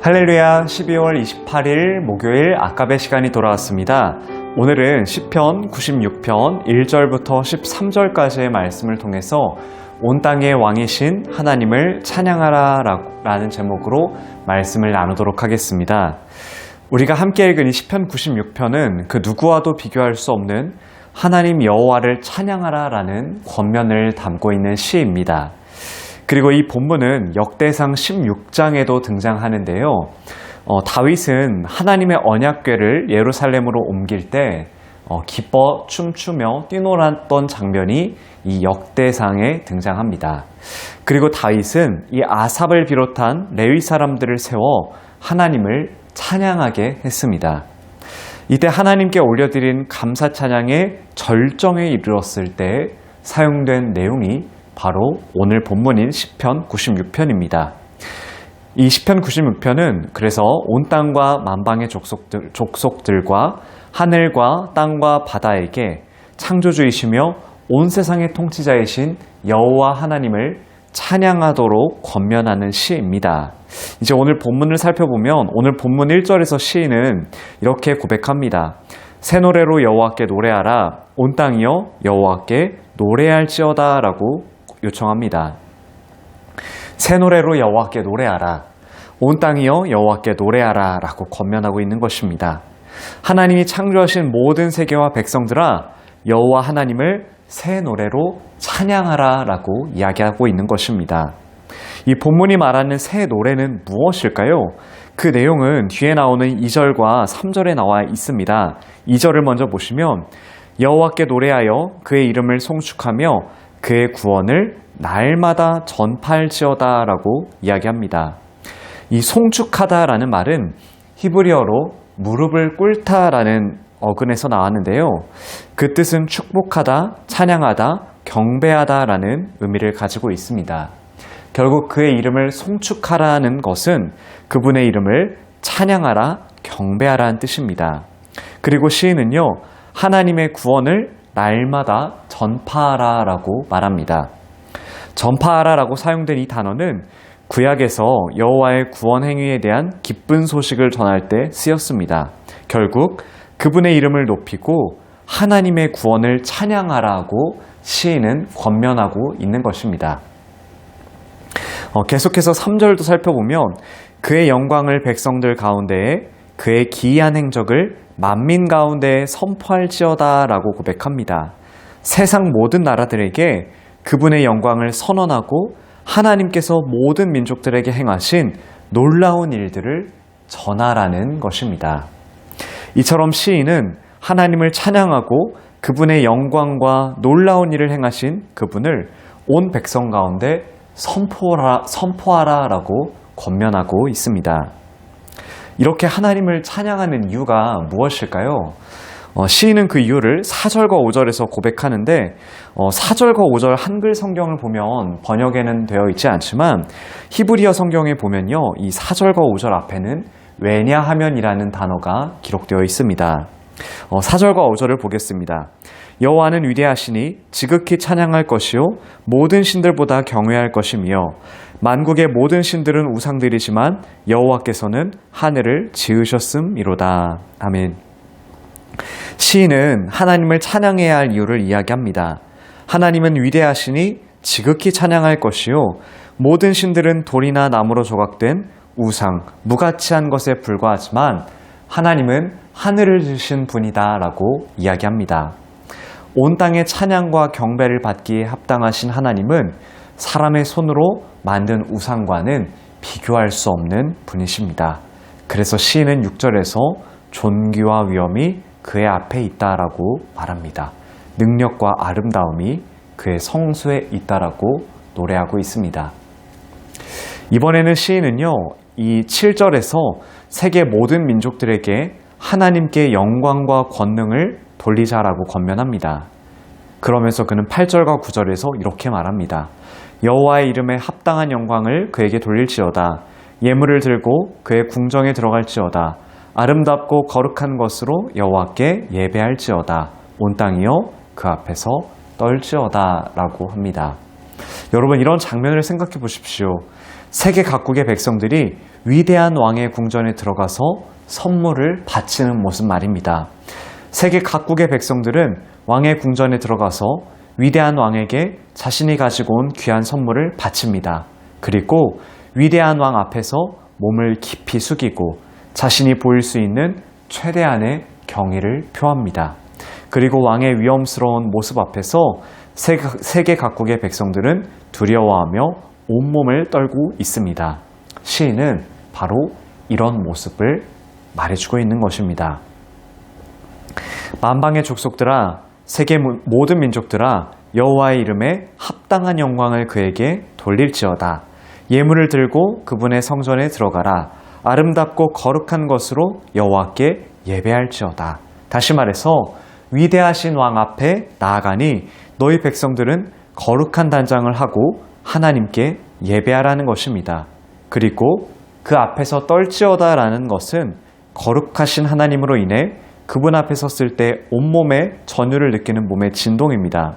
할렐루야, 12월 28일 목요일 아까베 시간이 돌아왔습니다. 오늘은 시편 96편 1절부터 13절까지의 말씀을 통해서 온 땅의 왕이신 하나님을 찬양하라 라는 제목으로 말씀을 나누도록 하겠습니다. 우리가 함께 읽은 이 시편 96편은 그 누구와도 비교할 수 없는 하나님 여호와를 찬양하라 라는 권면을 담고 있는 시입니다. 그리고 이 본문은 역대상 16장에도 등장하는데요. 다윗은 하나님의 언약궤를 예루살렘으로 옮길 때 기뻐 춤추며 뛰놀았던 장면이 이 역대상에 등장합니다. 그리고 다윗은 이 아삽을 비롯한 레위 사람들을 세워 하나님을 찬양하게 했습니다. 이때 하나님께 올려드린 감사 찬양의 절정에 이르렀을 때 사용된 내용이 바로 오늘 본문인 시편 96편입니다. 이 시편 96편은 그래서 온 땅과 만방의 족속들과 하늘과 땅과 바다에게 창조주이시며 온 세상의 통치자이신 여호와 하나님을 찬양하도록 권면하는 시입니다. 이제 오늘 본문을 살펴보면 오늘 본문 1절에서 시인은 이렇게 고백합니다. 새 노래로 여호와께 노래하라. 온 땅이여 여호와께 노래할지어다 라고 요청합니다. 새 노래로 여호와께 노래하라. 온 땅이여 여호와께 노래하라 라고 권면하고 있는 것입니다. 하나님이 창조하신 모든 세계와 백성들아 여호와 하나님을 새 노래로 찬양하라 라고 이야기하고 있는 것입니다. 이 본문이 말하는 새 노래는 무엇일까요? 그 내용은 뒤에 나오는 2절과 3절에 나와 있습니다. 2절을 먼저 보시면 여호와께 노래하여 그의 이름을 송축하며 그의 구원을 날마다 전파할지어다 라고 이야기합니다. 이 송축하다라는 말은 히브리어로 무릎을 꿇다라는 어근에서 나왔는데요. 그 뜻은 축복하다, 찬양하다, 경배하다라는 의미를 가지고 있습니다. 결국 그의 이름을 송축하라는 것은 그분의 이름을 찬양하라, 경배하라는 뜻입니다. 그리고 시인은요, 하나님의 구원을 날마다 전파하라 라고 말합니다. 전파하라 라고 사용된 이 단어는 구약에서 여호와의 구원 행위에 대한 기쁜 소식을 전할 때 쓰였습니다. 결국 그분의 이름을 높이고 하나님의 구원을 찬양하라고 시인은 권면하고 있는 것입니다. 계속해서 3절도 살펴보면 그의 영광을 백성들 가운데에 그의 기이한 행적을 만민 가운데 선포할지어다 라고 고백합니다. 세상 모든 나라들에게 그분의 영광을 선언하고 하나님께서 모든 민족들에게 행하신 놀라운 일들을 전하라는 것입니다. 이처럼 시인은 하나님을 찬양하고 그분의 영광과 놀라운 일을 행하신 그분을 온 백성 가운데 선포하라 라고 권면하고 있습니다. 이렇게 하나님을 찬양하는 이유가 무엇일까요? 시인은 그 이유를 4절과 5절에서 고백하는데 4절과 5절 한글 성경을 보면 번역에는 되어 있지 않지만 히브리어 성경에 보면요, 이 4절과 5절 앞에는 왜냐하면이라는 단어가 기록되어 있습니다. 4절과 5절을 보겠습니다. 여호와는 위대하시니 지극히 찬양할 것이요 모든 신들보다 경외할 것이며 만국의 모든 신들은 우상들이지만 여호와께서는 하늘을 지으셨음이로다. 아멘. 시인은 하나님을 찬양해야 할 이유를 이야기합니다. 하나님은 위대하시니 지극히 찬양할 것이요 모든 신들은 돌이나 나무로 조각된 우상, 무가치한 것에 불과하지만 하나님은 하늘을 지으신 분이다 라고 이야기합니다. 온 땅의 찬양과 경배를 받기에 합당하신 하나님은 사람의 손으로 만든 우상과는 비교할 수 없는 분이십니다. 그래서 시인은 6절에서 존귀와 위엄이 그의 앞에 있다라고 말합니다. 능력과 아름다움이 그의 성수에 있다라고 노래하고 있습니다. 이번에는 시인은요, 이 7절에서 세계 모든 민족들에게 하나님께 영광과 권능을 돌리자라고 권면합니다. 그러면서 그는 8절과 9절에서 이렇게 말합니다. 여호와의 이름에 합당한 영광을 그에게 돌릴지어다. 예물을 들고 그의 궁정에 들어갈지어다. 아름답고 거룩한 것으로 여호와께 예배할지어다. 온 땅이여 그 앞에서 떨지어다 라고 합니다. 여러분, 이런 장면을 생각해 보십시오. 세계 각국의 백성들이 위대한 왕의 궁전에 들어가서 선물을 바치는 모습 말입니다. 세계 각국의 백성들은 왕의 궁전에 들어가서 위대한 왕에게 자신이 가지고 온 귀한 선물을 바칩니다. 그리고 위대한 왕 앞에서 몸을 깊이 숙이고 자신이 보일 수 있는 최대한의 경의를 표합니다. 그리고 왕의 위험스러운 모습 앞에서 세계 각국의 백성들은 두려워하며 온몸을 떨고 있습니다. 시인은 바로 이런 모습을 말해주고 있는 것입니다. 만방의 족속들아, 세계 모든 민족들아, 여호와의 이름에 합당한 영광을 그에게 돌릴지어다. 예물을 들고 그분의 성전에 들어가라. 아름답고 거룩한 것으로 여호와께 예배할지어다. 다시 말해서 위대하신 왕 앞에 나아가니 너희 백성들은 거룩한 단장을 하고 하나님께 예배하라는 것입니다. 그리고 그 앞에서 떨지어다라는 것은 거룩하신 하나님으로 인해 그분 앞에 섰을 때 온몸에 전율을 느끼는 몸의 진동입니다.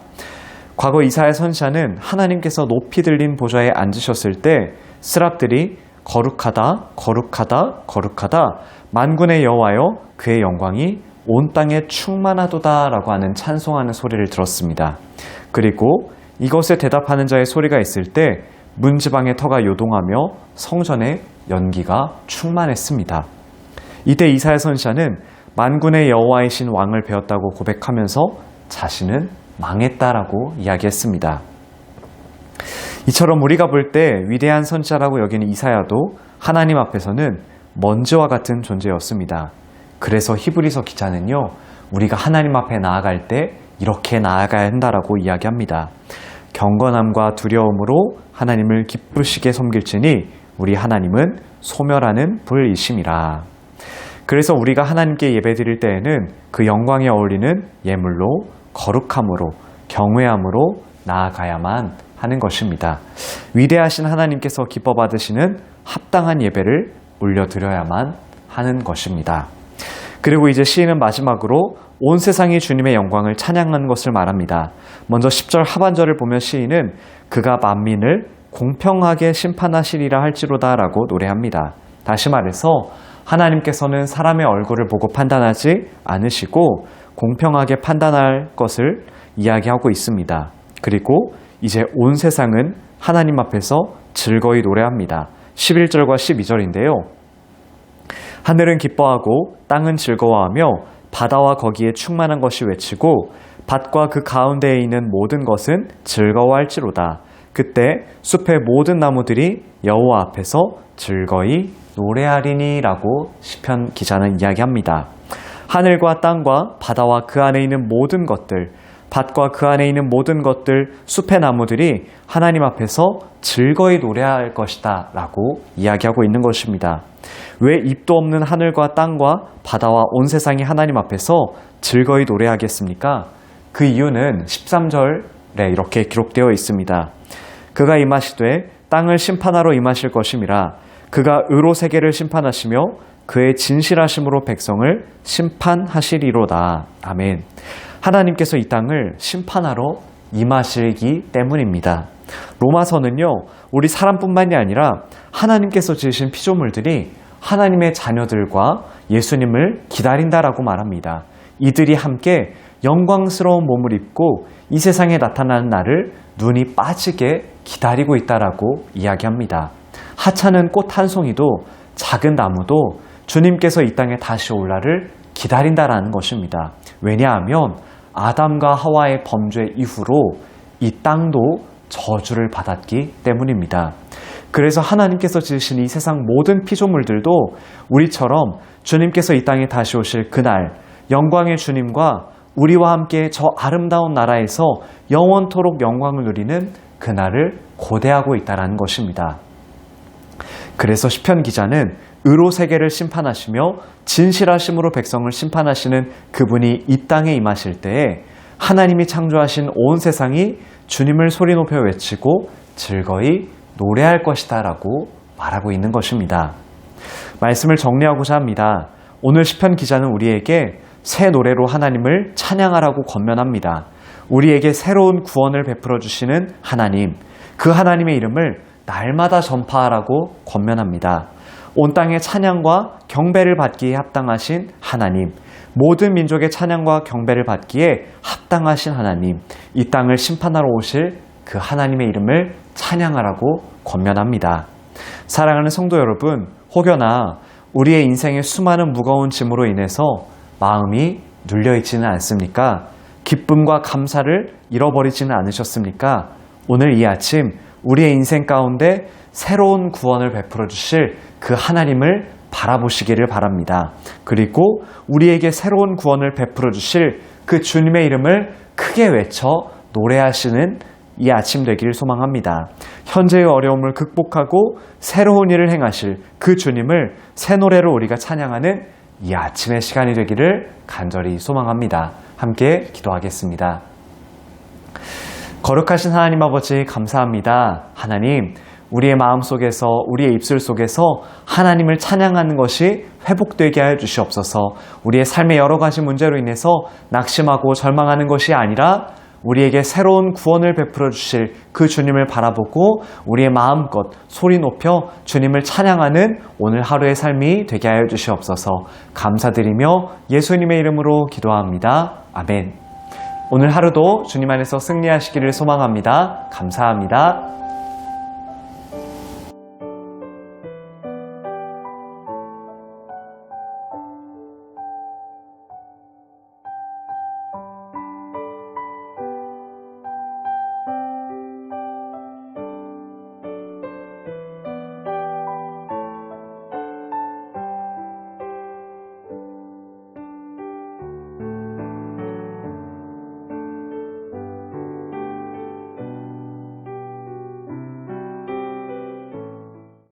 과거 이사야 선지자는 하나님께서 높이 들린 보좌에 앉으셨을 때 스랍들이 거룩하다, 거룩하다, 거룩하다, 만군의 여호와여 그의 영광이 온 땅에 충만하도다 라고 하는 찬송하는 소리를 들었습니다. 그리고 이것에 대답하는 자의 소리가 있을 때 문지방의 터가 요동하며 성전에 연기가 충만했습니다. 이때 이사야 선지자는 만군의 여호와이신 왕을 배웠다고 고백하면서 자신은 망했다라고 이야기했습니다. 이처럼 우리가 볼 때 위대한 선지자라고 여기는 이사야도 하나님 앞에서는 먼지와 같은 존재였습니다. 그래서 히브리서 기자는요, 우리가 하나님 앞에 나아갈 때 이렇게 나아가야 한다라고 이야기합니다. 경건함과 두려움으로 하나님을 기쁘시게 섬길지니 우리 하나님은 소멸하는 불이심이라. 그래서 우리가 하나님께 예배드릴 때에는 그 영광에 어울리는 예물로 거룩함으로 경외함으로 나아가야만 하는 것입니다. 위대하신 하나님께서 기뻐 받으시는 합당한 예배를 올려드려야만 하는 것입니다. 그리고 이제 시인은 마지막으로 온 세상이 주님의 영광을 찬양하는 것을 말합니다. 먼저 10절 하반절을 보면 시인은 그가 만민을 공평하게 심판하시리라 할지로다 라고 노래합니다. 다시 말해서 하나님께서는 사람의 얼굴을 보고 판단하지 않으시고 공평하게 판단할 것을 이야기하고 있습니다. 그리고 이제 온 세상은 하나님 앞에서 즐거이 노래합니다. 11절과 12절인데요. 하늘은 기뻐하고 땅은 즐거워하며 바다와 거기에 충만한 것이 외치고 밭과 그 가운데에 있는 모든 것은 즐거워할지로다. 그때 숲의 모든 나무들이 여호와 앞에서 즐거이 노래하리니 라고 시편 기자는 이야기합니다. 하늘과 땅과 바다와 그 안에 있는 모든 것들, 밭과 그 안에 있는 모든 것들, 숲의 나무들이 하나님 앞에서 즐거이 노래할 것이다 라고 이야기하고 있는 것입니다. 왜 입도 없는 하늘과 땅과 바다와 온 세상이 하나님 앞에서 즐거이 노래하겠습니까? 그 이유는 13절에 이렇게 기록되어 있습니다. 그가 임하시되 땅을 심판하러 임하실 것임이라. 그가 의로 세계를 심판하시며 그의 진실하심으로 백성을 심판하시리로다. 아멘. 하나님께서 이 땅을 심판하러 임하시기 때문입니다. 로마서는요, 우리 사람뿐만이 아니라 하나님께서 지으신 피조물들이 하나님의 자녀들과 예수님을 기다린다라고 말합니다. 이들이 함께 영광스러운 몸을 입고 이 세상에 나타나는 날을 눈이 빠지게 기다리고 있다라고 이야기합니다. 하찮은 꽃 한 송이도 작은 나무도 주님께서 이 땅에 다시 올 날을 기다린다라는 것입니다. 왜냐하면 아담과 하와의 범죄 이후로 이 땅도 저주를 받았기 때문입니다. 그래서 하나님께서 지으신 이 세상 모든 피조물들도 우리처럼 주님께서 이 땅에 다시 오실 그날 영광의 주님과 우리와 함께 저 아름다운 나라에서 영원토록 영광을 누리는 그날을 고대하고 있다는 것입니다. 그래서 시편 기자는 의로 세계를 심판하시며 진실하심으로 백성을 심판하시는 그분이 이 땅에 임하실 때에 하나님이 창조하신 온 세상이 주님을 소리 높여 외치고 즐거이 노래할 것이다 라고 말하고 있는 것입니다. 말씀을 정리하고자 합니다. 오늘 시편 기자는 우리에게 새 노래로 하나님을 찬양하라고 권면합니다. 우리에게 새로운 구원을 베풀어 주시는 하나님, 그 하나님의 이름을 날마다 전파하라고 권면합니다. 온 땅의 찬양과 경배를 받기에 합당하신 하나님, 모든 민족의 찬양과 경배를 받기에 합당하신 하나님, 이 땅을 심판하러 오실 그 하나님의 이름을 찬양하라고 권면합니다. 사랑하는 성도 여러분, 혹여나 우리의 인생의 수많은 무거운 짐으로 인해서 마음이 눌려있지는 않습니까? 기쁨과 감사를 잃어버리지는 않으셨습니까? 오늘 이 아침 우리의 인생 가운데 새로운 구원을 베풀어 주실 그 하나님을 바라보시기를 바랍니다. 그리고 우리에게 새로운 구원을 베풀어 주실 그 주님의 이름을 크게 외쳐 노래하시는 이 아침 되기를 소망합니다. 현재의 어려움을 극복하고 새로운 일을 행하실 그 주님을 새 노래로 우리가 찬양하는 이 아침의 시간이 되기를 간절히 소망합니다. 함께 기도하겠습니다. 거룩하신 하나님 아버지 감사합니다. 하나님, 우리의 마음속에서 우리의 입술 속에서 하나님을 찬양하는 것이 회복되게 하여 주시옵소서. 우리의 삶의 여러 가지 문제로 인해서 낙심하고 절망하는 것이 아니라 우리에게 새로운 구원을 베풀어 주실 그 주님을 바라보고 우리의 마음껏 소리 높여 주님을 찬양하는 오늘 하루의 삶이 되게 하여 주시옵소서. 감사드리며 예수님의 이름으로 기도합니다. 아멘. 오늘 하루도 주님 안에서 승리하시기를 소망합니다. 감사합니다.